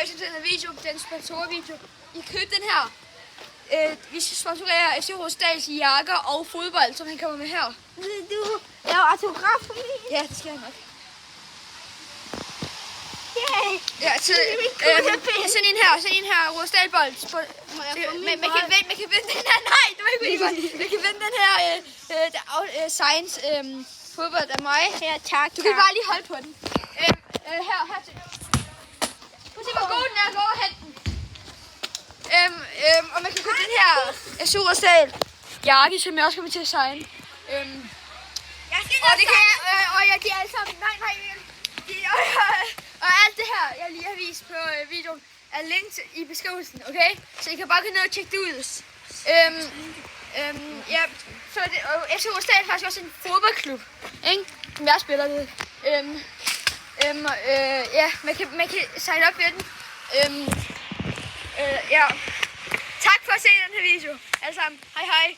til den her video, den sponsorvideo. I købte den her. Vi sponsorerer FC Rosdals jakker og fodbold, som han kommer med her. Du laver autograf for mig? Ja, det skal jeg nok. Yay! Ja, til sådan en her Rosdal-bold. Man kan vinde den her. Nej, det var ikke godt. Man kan vinde den her Science fodbold af mig. Ja, tak. Du kan bare lige holde på den. Her til. Prøv at se, hvor god den er. Gå over og hente den. Og man kan købe den her FC Rosdal jakke, som jeg også kommer til at signe. Og det kan jeg giver alle sammen. Nej. Og alt det her, jeg lige har vist på videoen, er linket i beskrivelsen, okay? Så I kan bare gå ned og tjekke det ud. Ja, så det, og FC Rosdal er faktisk også en fodboldklub, ikke? Som jeg spiller ved. Ja, man kan signe op ved den. Ja. Tak for at se den her video. Alle sammen. Hej hej.